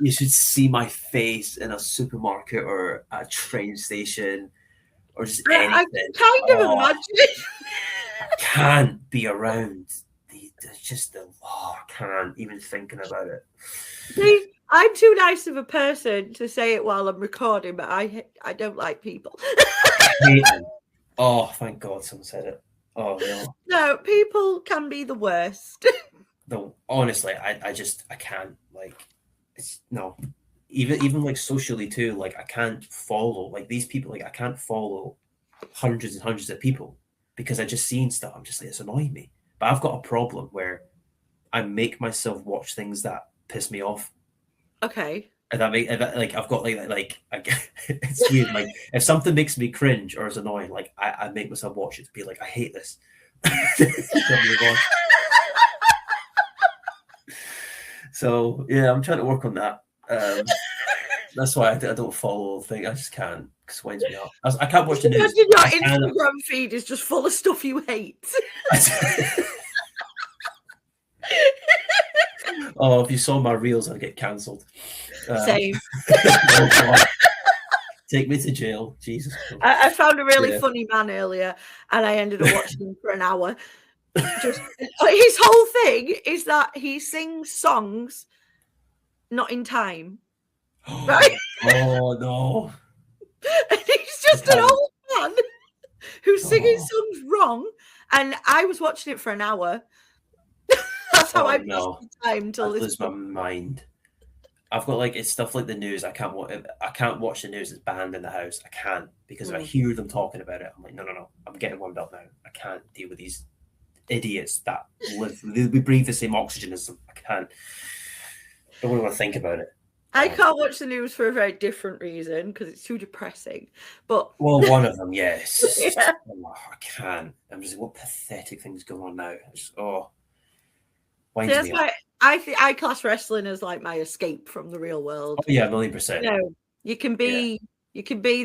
You should see my face in a supermarket or a train station or just anything. I kind of imagine it. I can't be around. I can't even thinking about it. See, I'm too nice of a person to say it while I'm recording, but I don't like people. I hate them. Oh, thank God someone said it. Oh no. No, people can be the worst. No, honestly, I can't like. It's no. Even like socially too. Like I can't follow like these people. Like I can't follow hundreds and hundreds of people because I just seen stuff. I'm just like, it's annoying me. But I've got a problem where I make myself watch things that piss me off. Okay. And I've got it's weird. Like if something makes me cringe or is annoying, like I make myself watch it to be like, I hate this. So yeah, I'm trying to work on that. That's why I don't follow the thing. I just can't because it winds me up. I can't watch the news. Your Instagram feed is just full of stuff you hate. Oh, if you saw my reels, I'd get cancelled. Same. Take me to jail, Jesus. I found a really funny man earlier, and I ended up watching him for an hour. Just his whole thing is that he sings songs not in time. Right? Oh no! And he's just an old man who's singing Oh. songs wrong. And I was watching it for an hour. That's how Oh, I no. passed the time till I'd this. lose my mind. I've got like it's stuff like the news. I can't watch the news. It's banned in the house. I can't because if I hear them talking about it, I'm like, no. I'm getting warmed up now. I can't deal with these idiots that live. We breathe the same oxygen as them. I can't. I don't want to think about it. I can't watch the news for a very different reason because it's too depressing. But Well, one of them, yes. Yeah. Oh, I can't. I'm just like, what pathetic things going on now? Just, so winds that's me up. why I class wrestling as like my escape from the real world. Oh, yeah, 1,000,000%. You know, you can be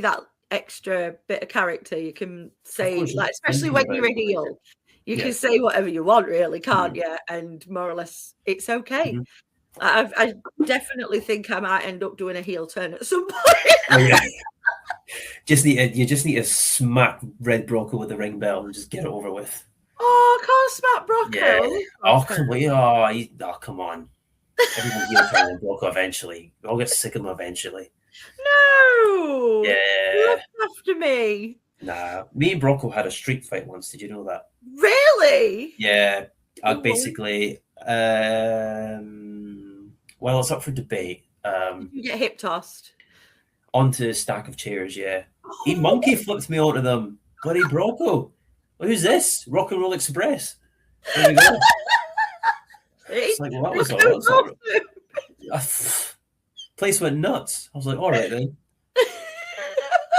that extra bit of character. You can say, course, like, especially thinking when you're a about it. heel, you Yeah. can say whatever you want, really, can't you? And more or less, it's okay. Mhm. I definitely think I might end up doing a heel turn at some point. Oh, yeah. You just need to smack Red Bronco with the ring bell and just get it over with. Oh, I can't smack Brocco. Yeah. Oh, come on. Everyone heel turn Bronco eventually. We all get sick of him eventually. No. Yeah. Look after me. Nah. Me and Bronco had a street fight once. Did you know that? Really? Yeah. Oh. Basically, well, it's up for debate. You get hip tossed. Onto a stack of chairs, yeah. He monkey flipped me onto them. Bloody Bronco. Who's this? Rock and Roll Express. There we go. It's like, well, that was all right. Place went nuts. I was like, all right then.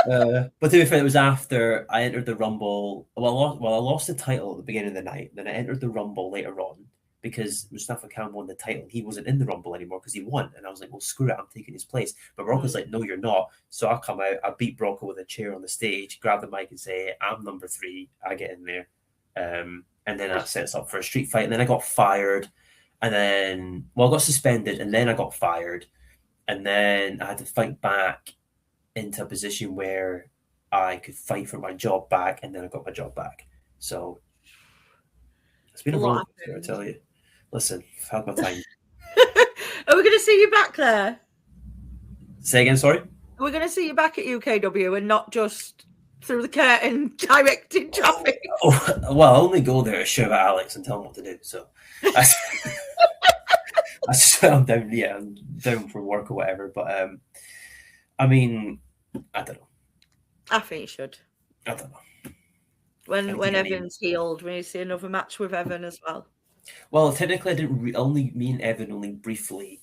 But to be fair, it was after I entered the Rumble. I lost the title at the beginning of the night. Then I entered the Rumble later on because Mustafa Khan won the title. He wasn't in the Rumble anymore because he won. And I was like, well, screw it. I'm taking his place. But Bronco's like, no, you're not. So I come out. I beat Bronco with a chair on the stage, grab the mic and say, I'm number 3. I get in there. And then that sets up for a street fight. And then I got fired. And then, I got suspended. And then I got fired. And then I had to fight back into a position where I could fight for my job back, and then I got my job back. So it's been a roller coaster, I tell you. Listen, I've had my time. Are we going to see you back there? Say again, sorry? We're going to see you back at UKW and not just through the curtain directing traffic. Well, I'll only go there to shout at Alex and tell him what to do. So I'm down. Yeah, I'm down for work or whatever. But I mean, I don't know. I think you should. I don't know. When Evan's healed, we need to see another match with Evan as well. Well, technically, I didn't. Me and Evan only briefly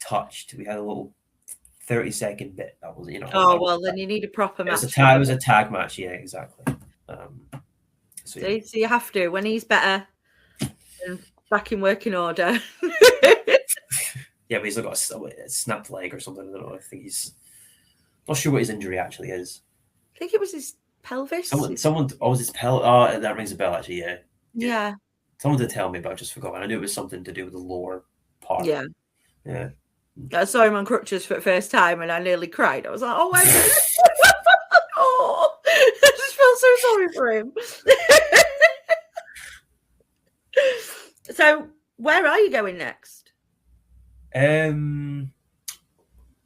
touched. We had a little 30-second bit. That was, Oh well, then you need a proper match. It was a tag match. Yeah, exactly. So you have to when he's better and back in working order. Yeah, but he's got a snapped leg or something. I don't know. I think he's not sure what his injury actually is. I think it was his pelvis. Someone. Oh, was his pelvis? Oh, that rings a bell. Actually, yeah. Yeah. Someone did tell me, but I just forgot. I knew it was something to do with the lower part. Yeah. Yeah. I saw him on crutches for the first time, and I nearly cried. I was like, "Oh my god!" Oh, I just felt so sorry for him. So, where are you going next?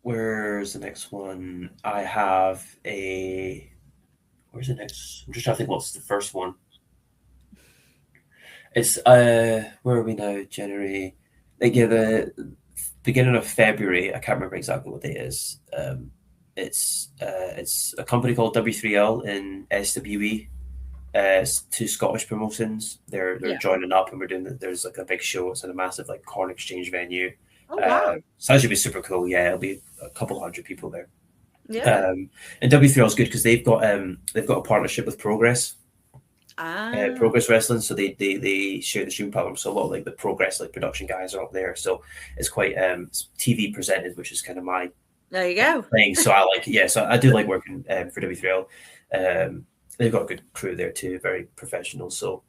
Where's the next one? I have a. Where's the next? I'm just trying to think. What's the first one? It's where are we now? January. Like, yeah, the beginning of February. I can't remember exactly what day it is. It's a company called W3L in SWE. It's 2 Scottish promotions. They're joining up, and we're doing. There's like a big show. It's in a massive like corn exchange venue. Oh wow! So that should be super cool. Yeah, it'll be a couple hundred people there. Yeah. And W3L is good because they've got a partnership with Progress. Progress Wrestling, so they share the stream platform. So a lot of like the Progress like production guys are up there. So it's quite TV presented, which is kind of my there you go thing. So so I do like working for W3L. They've got a good crew there too, very professional. So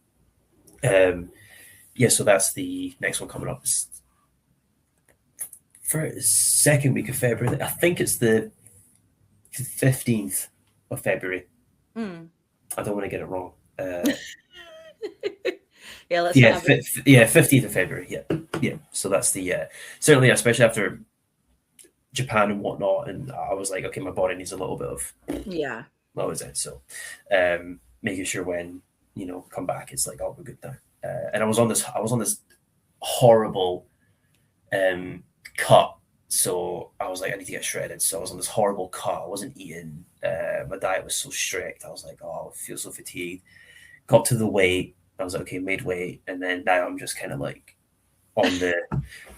so that's the next one coming up. It's for the second week of February. I think it's the 15th of February. I don't want to get it wrong. 15th of February. Yeah. So that's the certainly, especially after Japan and whatnot, and I was like, okay, my body needs a little bit of Yeah. that was it. So making sure when come back, it's like, oh, we're good now. And I was on this horrible cut. So I was like, I need to get shredded. So I was on this horrible cut. I wasn't eating. My diet was so strict. I was like, oh, I feel so fatigued. Got to the weight. I was like, okay, made weight. And then now I'm just kind of like on the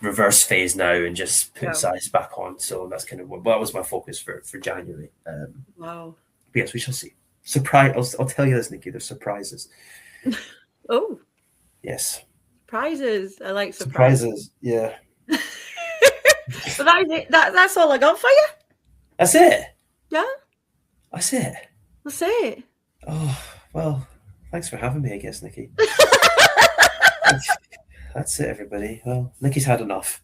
reverse phase now and just putting size back on. So that's kind of that was my focus for January. Wow. But yes, we shall see. Surprise! I'll tell you this, Nikki. There's surprises. Oh. Yes. Prizes. I like surprises. Yeah. But that is it. That's all I got for you. That's it. Yeah. That's it. That's it. Oh, well, thanks for having me, I guess, Nikki. That's it, everybody. Well, Nikki's had enough.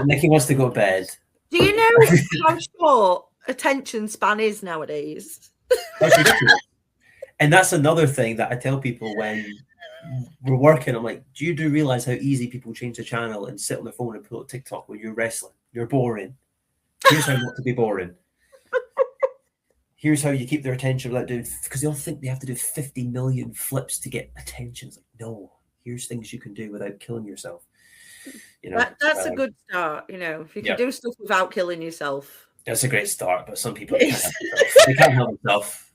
Nikki wants to go to bed. Do you know how short attention span is nowadays? That's ridiculous. And that's another thing that I tell people when we're working. I'm like, do you realize how easy people change the channel and sit on their phone and pull up TikTok when you're wrestling? You're boring. Here's how not to be boring. Here's how you keep their attention without doing, because they all think they have to do 50 million flips to get attention. It's like, no, here's things you can do without killing yourself. That's a good start. If you can do stuff without killing yourself. That's a great start, but some people they can't help themselves.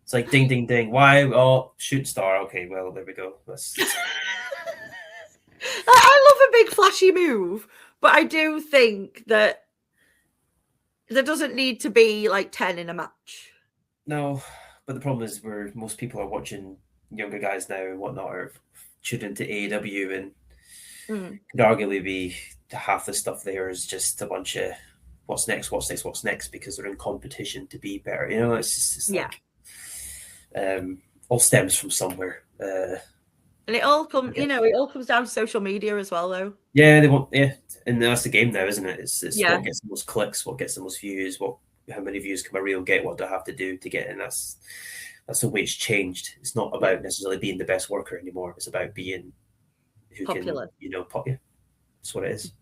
It's like ding, ding, ding. Why? Oh, shoot star. Okay, well, there we go. I love a big flashy move, but I do think that there doesn't need to be like 10 in a match. No, but the problem is most people are watching younger guys now and whatnot are tuned into AEW and could arguably be half the stuff there is just a bunch of what's next because they're in competition to be better. It's just like all stems from somewhere. And it all comes, it all comes down to social media as well, though. Yeah, and that's the game now, isn't it? It's what gets the most clicks, what gets the most views, how many views can my reel get, what do I have to do to get in? That's the way it's changed. It's not about necessarily being the best worker anymore. It's about being popular. That's what it is.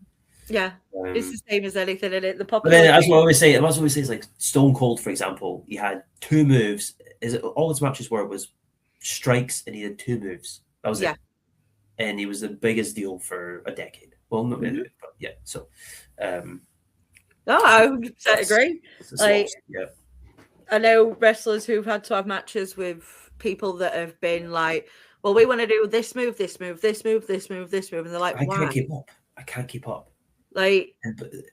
Yeah, it's the same as anything in it. The popular. But then, as I always say, is like Stone Cold, for example. He had 2 moves. All his matches was strikes, and he had 2 moves. That was it. And he was the biggest deal for a decade. Well, not really, but yeah. So, no, I 100% agree. I know wrestlers who've had to have matches with people that have been like, well, we want to do this move, this move, this move, this move, this move. And they're like, why? I can't keep up. Like,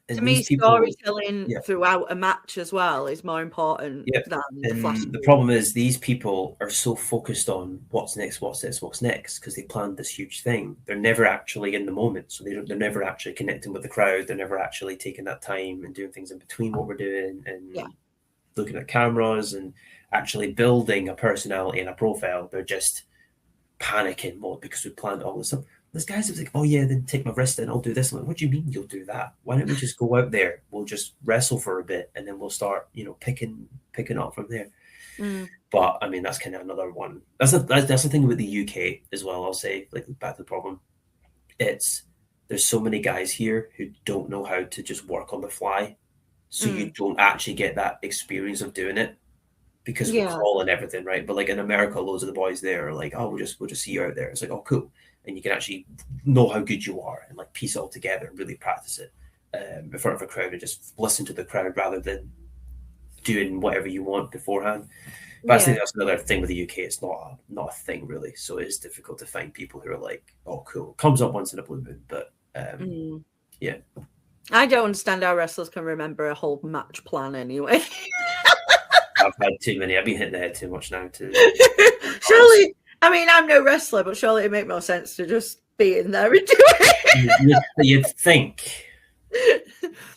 to me, storytelling throughout a match as well is more important than the flash. The problem is these people are so focused on what's next, because they planned this huge thing. They're never actually in the moment. So they're never actually connecting with the crowd. They're never actually taking that time and doing things in between what we're doing and looking at cameras and actually building a personality and a profile. They're just panicking mode because we planned all this stuff. This guy's like, oh yeah, then take my wrist and I'll do this. I'm like, what do you mean you'll do that? Why don't we just go out there? We'll just wrestle for a bit and then we'll start, picking up from there. But I mean, that's kind of another one. That's the thing with the UK as well. I'll say, like, back to the problem. There's so many guys here who don't know how to just work on the fly. So you don't actually get that experience of doing it because we're calling everything, right? But like in America, loads of the boys there are like, oh, we'll just see you out there. It's like, oh, cool. And you can actually know how good you are and like piece it all together and really practice it in front of a crowd and just listen to the crowd rather than doing whatever you want beforehand. But I think that's another thing with the UK. It's not a thing really. So it is difficult to find people who are like, oh, cool. Comes up once in a blue moon. But yeah. I don't understand how wrestlers can remember a whole match plan anyway. I've had too many. I've been hitting the head too much now. Surely. I mean, I'm no wrestler, but surely it'd make more sense to just be in there and do it. You'd think.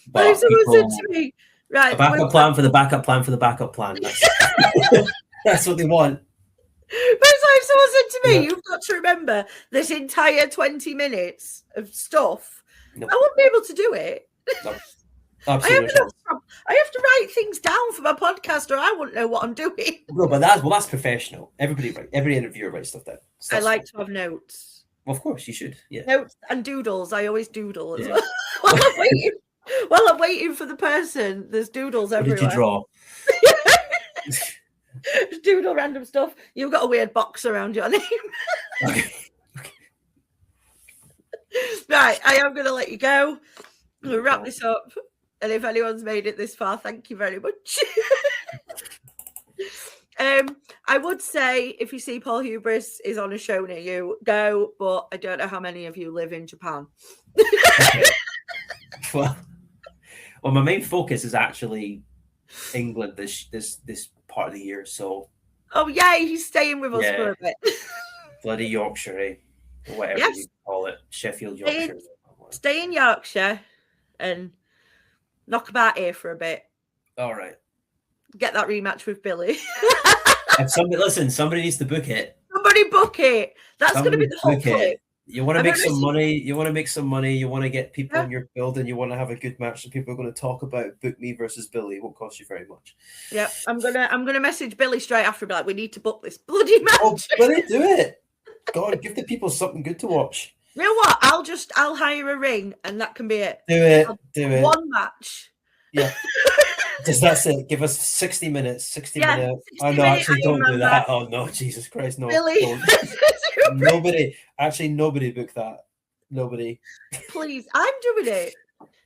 But if someone said to me, right, a backup plan for the backup plan for the backup plan. That's what they want. But it's like someone said to me, you've got to remember this entire 20 minutes of stuff. No. I wouldn't be able to do it. No. I have to write things down for my podcast or I wouldn't know what I'm doing. No, but that's professional. Every interviewer writes stuff down. I like to have notes. Well, of course, you should. Yeah. Notes and doodles. I always doodle as well. While I'm waiting for the person, there's doodles What everywhere. did you draw? Doodle random stuff. You've got a weird box around your name. Okay. Right, I am going to let you go. We'll wrap this up. And if anyone's made it this far, thank you very much. I would say if you see Paul Hubris is on a show near you, go. But I don't know how many of you live in Japan. Well, my main focus is actually England this part of the year. So, oh yeah, he's staying with us for a bit. Bloody Yorkshire, eh? Or whatever you call it, Sheffield, Yorkshire. Stay in Yorkshire and knock about here for a bit. All right. Get that rematch with Billy. And somebody needs to book it. Somebody book it. That's going to be the whole clip. You want to make some money. You want to make some money. You want to get people in your building. You want to have a good match, and people are going to talk about book me versus Billy. It won't cost you very much. Yeah, I'm gonna message Billy straight after and be like, we need to book this bloody match. Oh, Billy, do it. God, give the people something good to watch. You know what? I'll hire a ring, and that can be it. Do it. Do it. One match. Yeah. Just that's it. Give us 60 minutes. 60 minutes. 60 I know. minute Actually, don't do that. match. Oh no, Jesus Christ, no. Billy. Nobody. Actually, nobody book that. Nobody. Please, I'm doing it.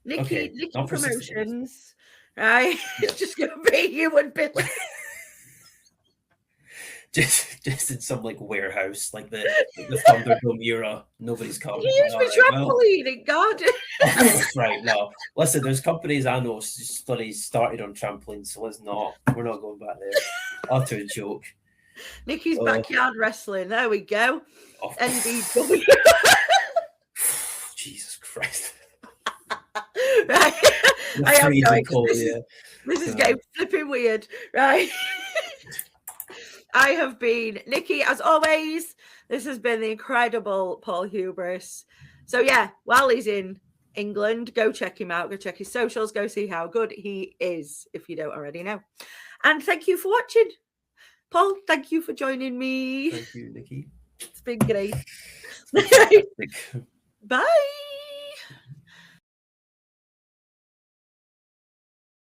Nikki Promotions. Right? It's just gonna be you and Billy. Just in some like warehouse, like the Thunderdome era. Nobody's coming. You use my trampoline in garden. Right, no. Listen, there's companies I know studies started on trampolines, so we're not going back there. After a joke. Nikki's backyard wrestling. There we go. Oh. NBW. Jesus Christ. Right. I am going. This is So. getting flipping weird. Right. I have been Nikki, as always. This has been the incredible Paul Hubris. So yeah, while he's in England, go check him out. Go check his socials. Go see how good he is, if you don't already know. And thank you for watching. Paul, thank you for joining me. Thank you, Nikki. It's been great. Bye.